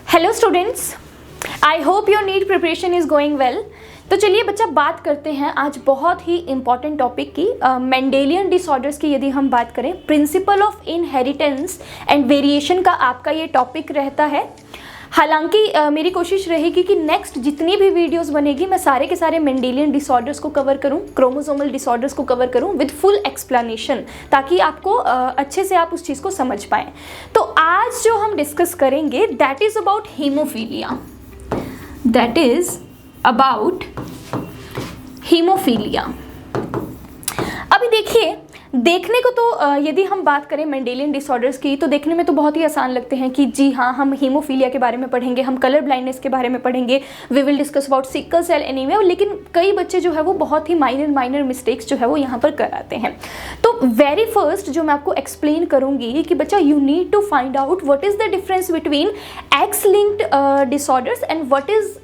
Hello students, I hope your NEET preparation is going well. तो चलिए बच्चा बात करते हैं आज बहुत ही इंपॉर्टेंट टॉपिक की, मेंडेलियन डिसऑर्डर्स की। यदि हम बात करें, principle of inheritance and variation का आपका ये टॉपिक रहता है। हालांकि मेरी कोशिश रहेगी कि नेक्स्ट जितनी भी वीडियोस बनेगी मैं सारे के सारे मेंडेलियन डिसऑर्डर्स को कवर करूं, क्रोमोसोमल डिसऑर्डर्स को कवर करूं विद फुल एक्सप्लेनेशन, ताकि आपको अच्छे से आप उस चीज़ को समझ पाएं। तो आज जो हम डिस्कस करेंगे that is about haemophilia. That is about haemophilia. अभी देखिए, देखने को तो यदि हम बात करें मेंडेलियन डिसऑर्डर्स की तो देखने में तो बहुत ही आसान लगते हैं कि जी हाँ, हम हीमोफीलिया के बारे में पढ़ेंगे, हम कलर ब्लाइंडनेस के बारे में पढ़ेंगे, we will discuss about sickle cell anaemia. लेकिन कई बच्चे जो है वो बहुत ही माइनर मिस्टेक्स जो है वो यहाँ पर कराते हैं। तो वेरी फर्स्ट जो मैं आपको एक्सप्लेन करूँगी कि बच्चा you need to find out what is the difference between X linked disorders and what is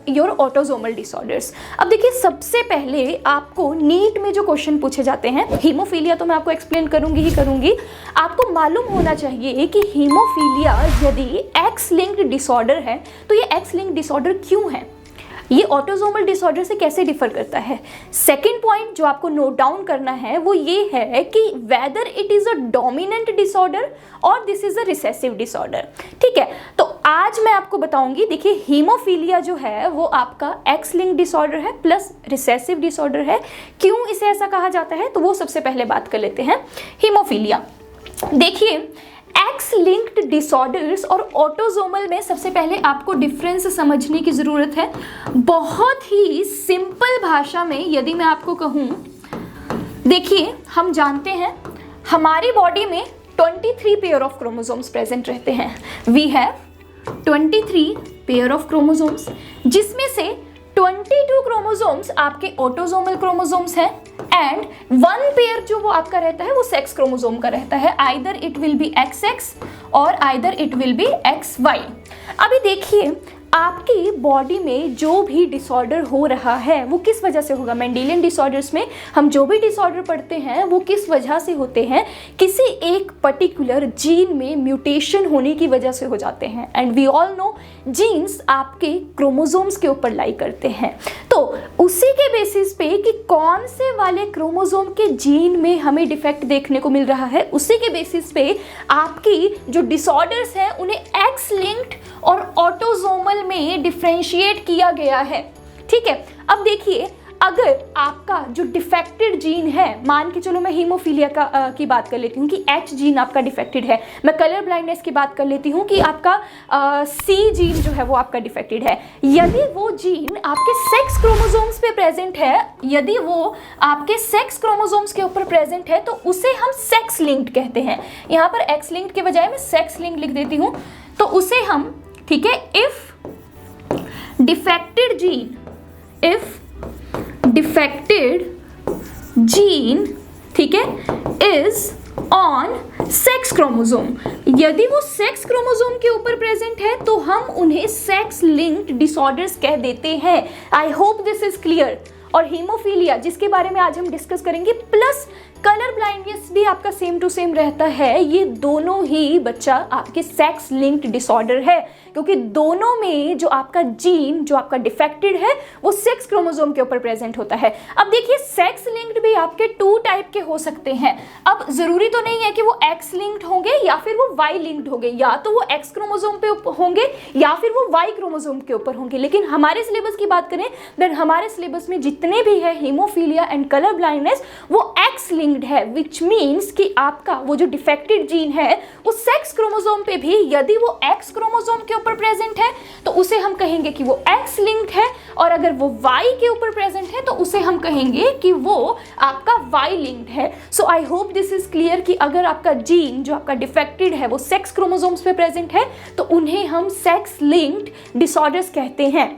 your autosomal disorders. अब देखिए, सबसे पहले आपको नीट में जो क्वेश्चन पूछे जाते हैं, हीमोफीलिया तो मैं आपको एक्सप्लेन करूंगी, आपको मालूम होना चाहिए कि हीमोफीलिया यदि एक्स लिंक्ड डिसऑर्डर है तो ये एक्स लिंक्ड डिसऑर्डर क्यों है, ये ऑटोसोमल डिसऑर्डर से कैसे डिफर करता है। सेकंड पॉइंट जो आपको नोट डाउन करना है वो ये है कि whether it is a dominant disorder और this is a recessive disorder. ठीक है, तो आज मैं आपको बताऊंगी। देखिए, हीमोफीलिया जो है वो आपका एक्स लिंक्ड डिसऑर्डर है प्लस रिसेसिव डिसऑर्डर है। क्यों इसे ऐसा कहा जाता है तो वो सबसे पहले बात कर लेते हैं। हीमोफीलिया, देखिए, एक्स लिंक्ड डिसऑर्डर्स और ऑटोसोमल में सबसे पहले आपको डिफरेंस समझने की ज़रूरत है। बहुत ही सिंपल भाषा में यदि मैं आपको कहूँ, देखिए, हम जानते हैं हमारी बॉडी में 23 पेयर ऑफ क्रोमोसोम्स प्रेजेंट रहते हैं। We have 23 pair of chromosomes, जिसमें से 22 क्रोमोसोम्स आपके ऑटोसोमल क्रोमोसोम्स हैं एंड 1 पेयर जो वो आपका रहता है वो सेक्स क्रोमोसोम का रहता है। Either it will be XX और either it will be XY। अभी देखिए, आपकी बॉडी में जो भी डिसऑर्डर हो रहा है वो किस वजह से होगा। मेंडेलियन डिसऑर्डर्स में हम जो भी डिसऑर्डर पढ़ते हैं वो किस वजह से होते हैं, किसी एक पर्टिकुलर जीन में म्यूटेशन होने की वजह से हो जाते हैं। And we all know genes आपके क्रोमोसोम्स के ऊपर लाई करते हैं। तो उसी के बेसिस पे कि कौन से वाले क्रोमोसोम के जीन में हमें डिफेक्ट देखने को मिल रहा है, उसी के बेसिस पे आपकी जो डिसऑर्डर्स हैं उन्हें एक्स लिंक्ड और ऑटोसोमल में डिफरेंशिएट किया गया है। ठीक है, अब देखिए, अगर आपका जो डिफेक्टेड जीन है, मान के चलो मैं हीमोफीलिया की बात कर लेती हूँ कि H जीन आपका डिफेक्टेड है, मैं कलर ब्लाइंडनेस की बात कर लेती हूँ कि आपका C जीन जो है वो आपका डिफेक्टेड है। यदि वो जीन आपके सेक्स क्रोमोसोम्स पे प्रेजेंट है, यदि वो आपके सेक्स क्रोमोसोम्स के ऊपर प्रेजेंट है तो उसे हम सेक्स लिंक्ड कहते हैं। यहाँ पर एक्स लिंक्ड के बजाय मैं सेक्स लिंक्ड लिख देती हूँ, तो उसे हम, ठीक है, इफ डिफेक्टेड जीन, ठीक है, इज ऑन सेक्स क्रोमोसोम, यदि वो सेक्स क्रोमोसोम के ऊपर प्रेजेंट है तो हम उन्हें सेक्स लिंक्ड डिसऑर्डर्स कह देते हैं। I hope this is clear. और हीमोफीलिया जिसके बारे में आज हम डिस्कस करेंगे, प्लस कलर ब्लाइंडनेस भी आपका सेम टू सेम रहता है। ये दोनों ही बच्चा आपके सेक्स लिंक्ड डिसऑर्डर है, क्योंकि दोनों में जो आपका जीन जो आपका डिफेक्टेड है वो सेक्स क्रोमोसोम के ऊपर प्रेजेंट होता है। अब देखिए, सेक्स लिंक्ड भी आपके 2 टाइप के हो सकते हैं। अब जरूरी तो नहीं है कि वो एक्स लिंक्ड होंगे या फिर वो वाई लिंक्ड होंगे, या तो वो एक्स क्रोमोसोम पे होंगे या फिर वो वाई क्रोमोसोम के ऊपर होंगे। लेकिन हमारे सिलेबस की बात करें, देन हमारे सिलेबस में जितने भी है हीमोफीलिया एंड कलर ब्लाइंडनेस वो एक्स लिंक्ड है, विच मीन्स कि आपका वो जो डिफेक्टेड जीन है वो सेक्स क्रोमोसोम पे भी यदि वो एक्स क्रोमोसोम के ऊपर प्रेजेंट है तो उसे हम कहेंगे कि वो एक्स लिंक्ड है, और अगर वो वाई के ऊपर प्रेजेंट है तो उसे हम कहेंगे कि वो आपका वाई लिंक्ड है। So I hope this is clear कि अगर आपका जीन जो आपका डिफेक्टेड है वो सेक्स क्रोमोसोम्स पे प्रेजेंट है तो उन्हें हम सेक्स लिंक्ड डिसऑर्डर्स कहते हैं।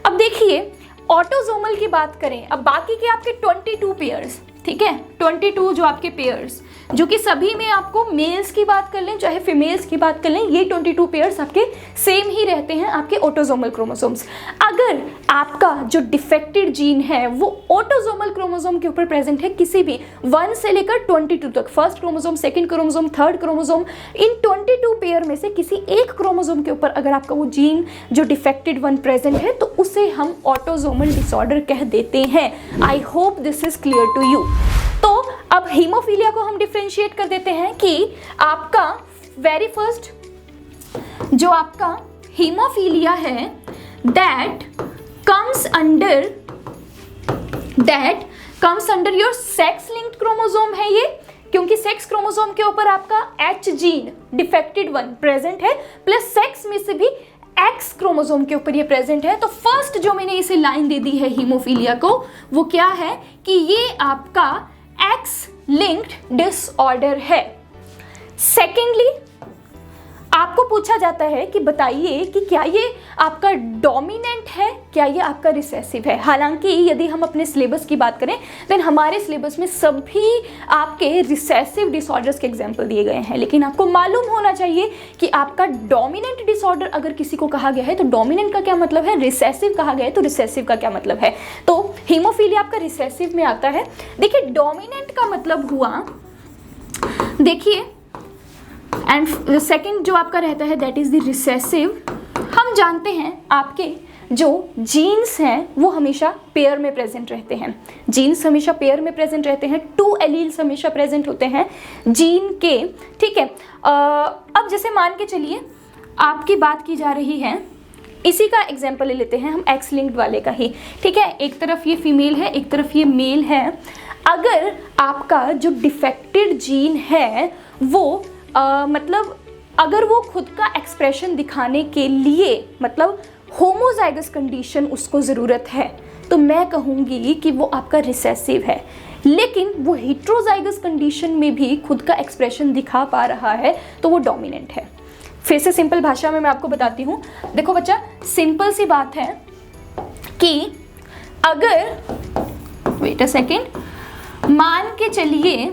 अब देखिए, ऑटोसोमल की बात करें, अब बाकी के आपके 22 पेयर्स, ठीक है, 22 जो आपके पेयर्स, जो कि सभी में आपको मेल्स की बात कर लें चाहे फीमेल्स की बात कर लें, ये 22 पेयर्स आपके सेम ही रहते हैं आपके ऑटोसोमल क्रोमोसोम्स। अगर आपका जो डिफेक्टेड जीन है वो ऑटोसोमल क्रोमोसोम के ऊपर प्रेजेंट है, किसी भी 1 से लेकर 22 तक, first chromosome, second chromosome, third chromosome, इन 22 पेयर में से किसी एक क्रोमोसोम के ऊपर अगर आपका वो जीन जो डिफेक्टेड वन प्रेजेंट है तो उसे हम ऑटोसोमल डिसऑर्डर कह देते हैं। I hope this is clear to you. तो अब हीमोफीलिया को हम डिफरेंशिएट कर देते हैं कि आपका वेरी फर्स्ट जो आपका हीमोफीलिया है that comes under your sex linked chromosome है ये, क्योंकि सेक्स क्रोमोसोम के ऊपर आपका H gene defected one present है, प्लस सेक्स में से भी X क्रोमोसोम के ऊपर ये प्रेजेंट है। तो फर्स्ट जो मैंने इसे लाइन दे दी है हीमोफीलिया को वो क्या है कि ये आपका X लिंक्ड डिसऑर्डर है। सेकेंडली आपको पूछा जाता है कि बताइए कि क्या ये आपका डोमिनेंट है, क्या ये आपका रिसेसिव है। हालांकि यदि हम अपने सिलेबस की बात करें देन हमारे सिलेबस में सभी आपके रिसेसिव डिसऑर्डर्स के एग्जाम्पल दिए गए हैं, लेकिन आपको मालूम होना चाहिए कि आपका डोमिनेंट डिसऑर्डर अगर किसी को कहा गया है तो डोमिनेंट का क्या मतलब है, रिसेसिव कहा गया है तो रिसेसिव का क्या मतलब है। तो हीमोफीलिया आपका रिसेसिव में आता है। देखिए डोमिनेंट का मतलब हुआ, देखिए एंड सेकेंड जो आपका रहता है दैट इज द रिसेसिव। हम जानते हैं आपके जो जीन्स हैं वो हमेशा पेयर में प्रेजेंट रहते हैं, जीन्स हमेशा पेयर में प्रेजेंट रहते हैं, 2 एलील्स हमेशा प्रेजेंट होते हैं जीन के, ठीक है। अब जैसे मान के चलिए आपकी बात की जा रही है, इसी का एग्जाम्पल ले लेते हैं हम एक्स लिंक्ड वाले का ही, ठीक है। एक तरफ ये फीमेल है, एक तरफ ये मेल है। अगर आपका जो डिफेक्टेड जीन है वो मतलब अगर वो खुद का एक्सप्रेशन दिखाने के लिए मतलब होमोजाइगस कंडीशन उसको ज़रूरत है तो मैं कहूँगी कि वो आपका रिसेसिव है। लेकिन वो हेट्रोजाइगस कंडीशन में भी खुद का एक्सप्रेशन दिखा पा रहा है तो वो डोमिनेंट है। फिर से सिंपल भाषा में मैं आपको बताती हूँ। देखो बच्चा, सिंपल सी बात है कि अगर वेट अ सेकेंड, मान के चलिए,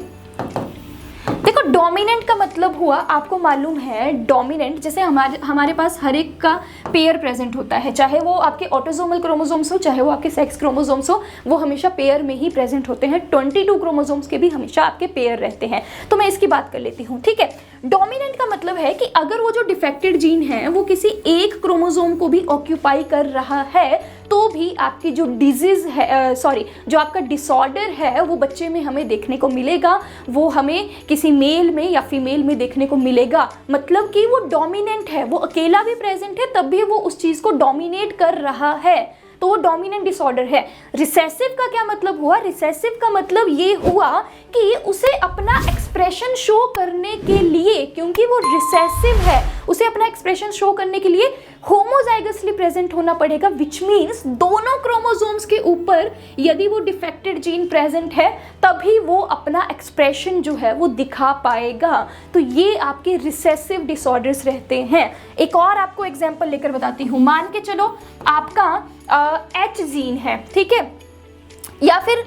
देखो डोमिनेंट का मतलब हुआ, आपको मालूम है डोमिनेंट जैसे हमारे पास हर एक का पेयर प्रेजेंट होता है, चाहे वो आपके ऑटोसोमल क्रोमोसोम्स हो चाहे वो आपके सेक्स क्रोमोसोम्स हो, वो हमेशा पेयर में ही प्रेजेंट होते हैं। 22 क्रोमोसोम्स के भी हमेशा आपके पेयर रहते हैं। तो मैं इसकी बात कर लेती हूँ, ठीक है। डोमिनेंट का मतलब है कि अगर वो जो डिफेक्टेड जीन है वो किसी एक क्रोमोसोम को भी ऑक्यूपाई कर रहा है तो भी आपकी जो डिजीज है जो आपका डिसऑर्डर है वो बच्चे में हमें देखने को मिलेगा, वो हमें किसी मेल में या फीमेल में देखने को मिलेगा। मतलब कि वो डोमिनेंट है, वो अकेला भी प्रेजेंट है तब भी वो उस चीज़ को डोमिनेट कर रहा है, तो वो डोमिनेंट डिसऑर्डर है। रिसेसिव का क्या मतलब हुआ, रिसेसिव का मतलब ये हुआ कि उसे अपना एक्सप्रेशन शो करने के लिए, क्योंकि वो रिसेसिव है, उसे अपना एक्सप्रेशन शो करने के लिए होमोजाइगसली प्रेजेंट होना पड़ेगा, विच मीन्स दोनों क्रोमोसोम्स के ऊपर यदि वो डिफेक्टेड जीन प्रेजेंट है तभी वो अपना एक्सप्रेशन जो है वो दिखा पाएगा। तो ये आपके रिसेसिव डिसऑर्डर्स रहते हैं। एक और आपको एग्जांपल लेकर बताती हूँ। मान के चलो आपका H जीन है, ठीक है, या फिर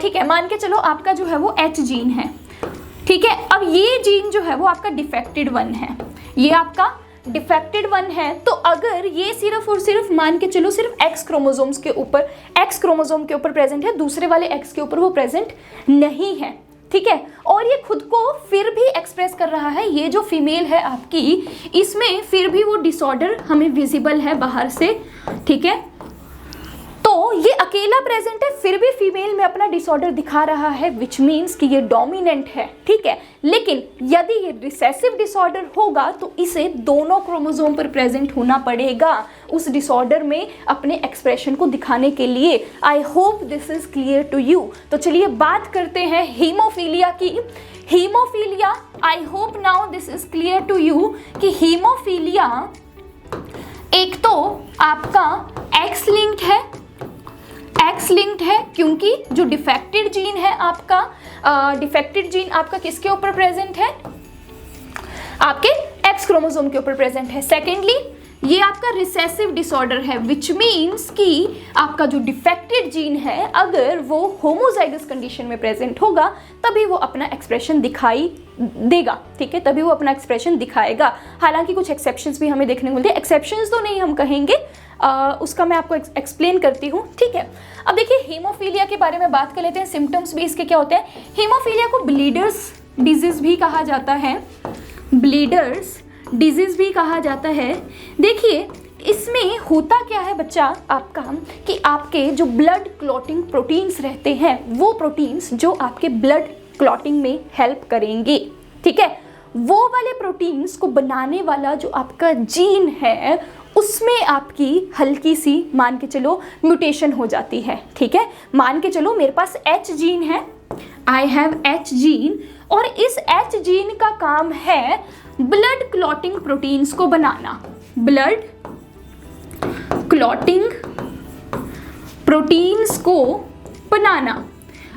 ठीक है, मान के चलो आपका जो है वो H जीन है, ठीक है। अब ये जीन जो है वो आपका डिफेक्टेड वन है, ये आपका डिफेक्टेड वन है। तो अगर ये सिर्फ और सिर्फ मान के चलो सिर्फ X क्रोमोसोम्स के ऊपर, X क्रोमोसोम के ऊपर प्रेजेंट है, दूसरे वाले X के ऊपर वो प्रेजेंट नहीं है, ठीक है, और ये खुद को फिर भी एक्सप्रेस कर रहा है, ये जो फीमेल है आपकी इसमें फिर भी वो डिसऑर्डर हमें विजिबल है बाहर से, ठीक है। तो ये अकेला प्रेजेंट है फिर भी फीमेल में अपना डिसऑर्डर दिखा रहा है, विच मीन्स कि ये डोमिनेंट है, ठीक है। लेकिन यदि ये रिसेसिव डिसऑर्डर होगा तो इसे दोनों क्रोमोसोम पर प्रेजेंट होना पड़ेगा उस डिसऑर्डर में अपने एक्सप्रेशन को दिखाने के लिए। I hope this is clear to you. तो चलिए बात करते हैं हीमोफीलिया की। Haemophilia, I hope now this is clear to you कि हीमोफीलिया एक तो आपका एक्स लिंक्ड है, एक्स लिंक्ड है क्योंकि जो डिफेक्टेड जीन है आपका, डिफेक्टेड जीन आपका किसके ऊपर प्रेजेंट है, आपके एक्स क्रोमोसोम के ऊपर प्रेजेंट है। सेकेंडली ये आपका रिसेसिव डिसऑर्डर है, विच मीन्स कि आपका जो डिफेक्टेड जीन है अगर वो होमोजाइगस कंडीशन में प्रेजेंट होगा तभी वो अपना एक्सप्रेशन दिखाई देगा, ठीक है, तभी वो अपना एक्सप्रेशन दिखाएगा। हालांकि कुछ एक्सेप्शंस भी हमें देखने को मिलते हैं, एक्सेप्शंस तो नहीं हम कहेंगे, उसका मैं आपको एक्सप्लेन करती हूँ, ठीक है। अब देखिए हीमोफीलिया के बारे में बात कर लेते हैं, सिम्टम्स भी इसके क्या होते हैं। हीमोफीलिया को ब्लीडर्स डिजीज भी कहा जाता है, ब्लीडर्स डिजीज भी कहा जाता है। देखिए इसमें होता क्या है बच्चा आपका कि आपके जो ब्लड क्लॉटिंग प्रोटीन्स रहते हैं वो प्रोटीन्स जो आपके ब्लड क्लॉटिंग में हेल्प करेंगे, ठीक है, वो वाले प्रोटीन्स को बनाने वाला जो आपका जीन है उसमें आपकी हल्की सी मान के चलो म्यूटेशन हो जाती है, ठीक है। मान के चलो मेरे पास H जीन है, आई हैव H जीन, और इस H जीन का काम है ब्लड क्लॉटिंग प्रोटीन्स को बनाना, ब्लड क्लॉटिंग प्रोटीन्स को बनाना।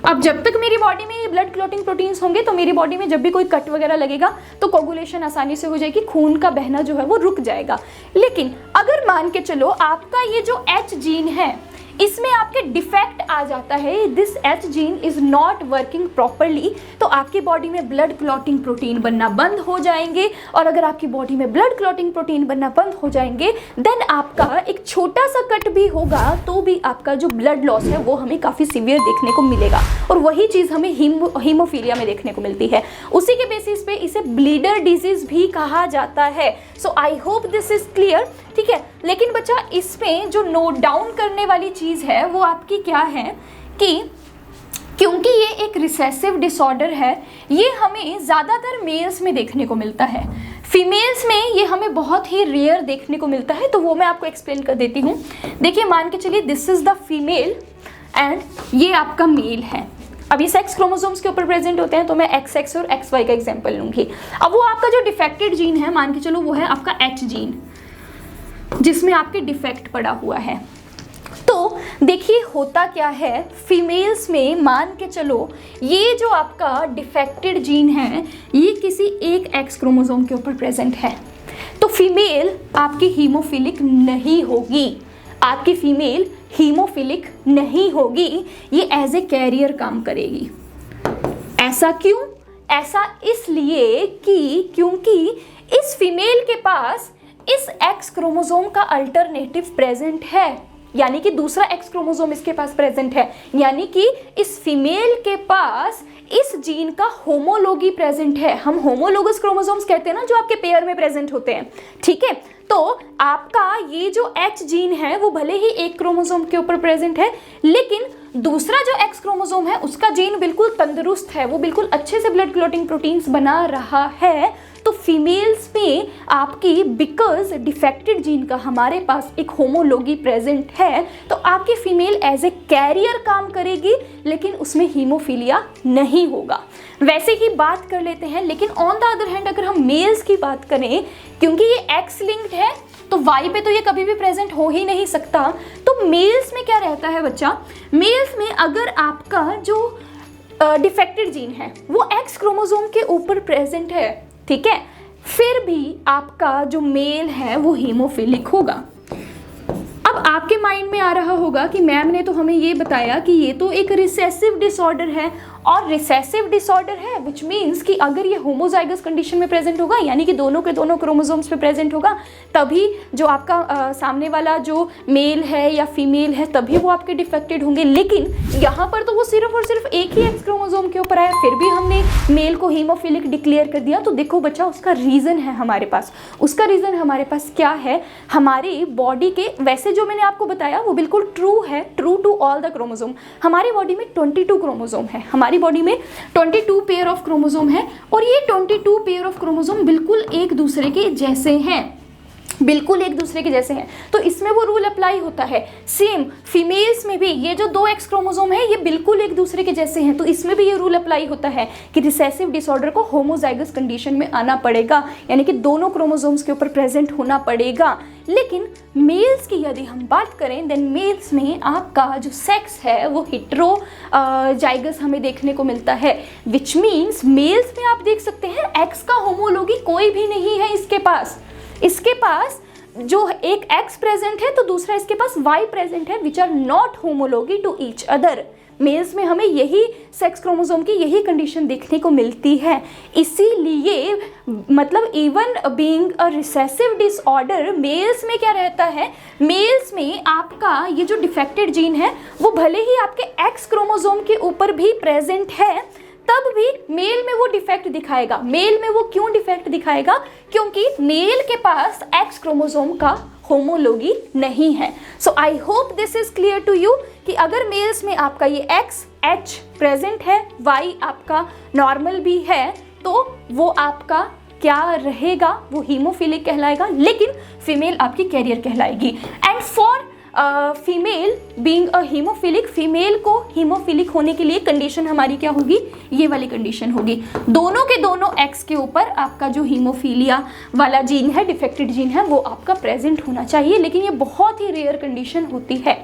अब जब तक मेरी बॉडी में ये ब्लड क्लॉटिंग प्रोटीन्स होंगे तो मेरी बॉडी में जब भी कोई कट वगैरह लगेगा तो कोगुलेशन आसानी से हो जाएगी, खून का बहना जो है वो रुक जाएगा। लेकिन अगर मान के चलो आपका ये जो H जीन है इसमें आपके डिफेक्ट आ जाता है, this H gene is not working properly, तो आपकी बॉडी में ब्लड क्लॉटिंग प्रोटीन बनना बंद हो जाएंगे। और अगर आपकी बॉडी में ब्लड क्लॉटिंग प्रोटीन बनना बंद हो जाएंगे देन आपका एक छोटा सा कट भी होगा तो भी आपका जो ब्लड लॉस है वो हमें काफ़ी सीवियर देखने को मिलेगा, और वही चीज़ हमें हीमोफीलिया में देखने को मिलती है। उसी के बेसिस पे इसे ब्लीडर डिजीज भी कहा जाता है। So I hope this is clear, ठीक है। लेकिन बच्चा इसमें जो नोट डाउन करने वाली चीज़ है वो आपकी क्या है कि क्योंकि ये एक रिसेसिव डिसऑर्डर है ये हमें ज़्यादातर मेल्स में देखने को मिलता है, फीमेल्स में ये हमें बहुत ही रेयर देखने को मिलता है, तो वो मैं आपको एक्सप्लेन कर देती हूँ। देखिए मान के चलिए this is the female and ये आपका मेल है। अब ये सेक्स क्रोमोसोम्स के ऊपर प्रेजेंट होते हैं तो मैं XX और XY का एग्जांपल लूँगी। अब वो आपका जो डिफेक्टेड जीन है मान के चलो वो है आपका H जीन जिसमें आपके डिफेक्ट पड़ा हुआ है। तो देखिए होता क्या है फीमेल्स में मान के चलो ये जो आपका डिफेक्टेड जीन है ये किसी एक X क्रोमोसोम के ऊपर प्रेजेंट है, तो फीमेल आपकी हीमोफिलिक नहीं होगी, आपकी फीमेल हीमोफिलिक नहीं होगी, ये एज ए कैरियर काम करेगी। ऐसा क्यों? ऐसा इसलिए कि क्योंकि इस फीमेल के पास इस X क्रोमोसोम का अल्टरनेटिव प्रेजेंट है, यानी कि दूसरा X क्रोमोसोम इसके पास प्रेजेंट है, यानी कि इस फीमेल के पास इस जीन का होमोलॉगी प्रेजेंट है। हम होमोलोगस क्रोमोसोम्स कहते हैं ना जो आपके पेयर में प्रेजेंट होते हैं, ठीक है। तो आपका ये जो H जीन है वो भले ही एक क्रोमोसोम के ऊपर प्रेजेंट है लेकिन दूसरा जो X क्रोमोसोम है उसका जीन बिल्कुल तंदुरुस्त है, वो बिल्कुल अच्छे से ब्लड क्लॉटिंग प्रोटीन्स बना रहा है। तो फीमेल्स में आपकी बिकॉज डिफेक्टेड जीन का हमारे पास एक होमोलॉगी प्रेजेंट है तो आपकी फीमेल एज ए कैरियर काम करेगी लेकिन उसमें हीमोफीलिया नहीं होगा। वैसे ही बात कर लेते हैं, लेकिन ऑन द अदर हैंड अगर हम मेल्स की बात करें क्योंकि ये X लिंक्ड है तो Y पे तो ये कभी भी प्रेजेंट हो ही नहीं सकता। तो मेल्स में क्या रहता है बच्चा, मेल्स में अगर आपका जो डिफेक्टेड जीन है वो X क्रोमोसोम के ऊपर प्रेजेंट है, ठीक है, फिर भी आपका जो मेल है वो हीमोफिलिक होगा। अब आपके माइंड में आ रहा होगा कि मैम ने तो हमें ये बताया कि ये तो एक रिसेसिव डिसऑर्डर है, और रिसेसिव डिसऑर्डर है विच मीन्स कि अगर ये होमोजाइगस कंडीशन में प्रेजेंट होगा यानी कि दोनों के दोनों क्रोमोसोम्स पे प्रेजेंट होगा तभी जो आपका सामने वाला जो मेल है या फीमेल है तभी वो आपके डिफेक्टेड होंगे। लेकिन यहाँ पर तो वो सिर्फ और सिर्फ एक ही X क्रोमोसोम के ऊपर आया फिर भी हमने मेल को हीमोफिलिक डिक्लेयर कर दिया। तो देखो बच्चा उसका रीज़न है हमारे पास, उसका रीज़न हमारे पास क्या है, हमारी बॉडी के वैसे जो मैंने आपको बताया वो बिल्कुल ट्रू है, true to all the chromosome. हमारी बॉडी में 22 क्रोमोसोम है, हमारी बॉडी में 22 पेयर ऑफ क्रोमोसोम है और ये 22 पेयर ऑफ क्रोमोसोम बिल्कुल एक दूसरे के जैसे हैं, बिल्कुल एक दूसरे के जैसे हैं। तो इसमें वो रूल अप्लाई होता है। सेम फीमेल्स में भी ये जो 2 X क्रोमोसोम है ये बिल्कुल एक दूसरे के जैसे हैं, तो इसमें भी ये रूल अप्लाई होता है कि रिसेसिव डिसऑर्डर को होमोजाइगस कंडीशन में आना पड़ेगा, यानी कि दोनों क्रोमोसोम्स के ऊपर प्रेजेंट होना पड़ेगा। लेकिन मेल्स की यदि हम बात करें देन मेल्स में आपका जो सेक्स है वो हेटेरोजाइगस हमें देखने को मिलता है, विच मीन्स मेल्स में आप देख सकते हैं X का होमोलॉगी कोई भी नहीं है इसके पास जो एक एक्स प्रेजेंट है तो दूसरा इसके पास वाई प्रेजेंट है, which are not homology to each other. Males में हमें यही सेक्स क्रोमोसोम की यही कंडीशन देखने को मिलती है। इसीलिए मतलब even being a recessive disorder, males में क्या रहता है, मेल्स में आपका ये जो डिफेक्टेड जीन है वो भले ही आपके एक्स क्रोमोसोम के ऊपर भी प्रेजेंट है, तब भी मेल में वो डिफेक्ट दिखाएगा। मेल में वो क्यों डिफेक्ट दिखाएगा? क्योंकि मेल के पास एक्स क्रोमोसोम का होमोलॉगी नहीं है। So I hope this is clear to you कि अगर मेल्स में आपका ये एक्स एच प्रेजेंट है, वाई आपका नॉर्मल भी है, तो वो आपका क्या रहेगा, वो हीमोफिलिक कहलाएगा, लेकिन फीमेल आपकी कैरियर कहलाएगी। And for female being a haemophilic, female को हीमोफिलिक होने के लिए कंडीशन हमारी क्या होगी, ये वाली कंडीशन होगी, दोनों के दोनों एक्स के ऊपर आपका जो हीमोफीलिया वाला जीन है, डिफेक्टेड जीन है, वो आपका प्रेजेंट होना चाहिए, लेकिन ये बहुत ही रेयर कंडीशन होती है।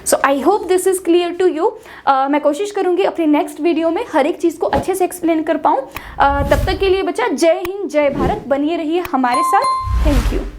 So I hope this is clear to you. मैं कोशिश करूंगी अपने नेक्स्ट वीडियो में हर एक चीज़ को अच्छे से एक्सप्लेन कर पाऊँ। तब तक के लिए बच्चा, जय हिंद जय भारत, बनिए रहिए हमारे साथ। Thank you.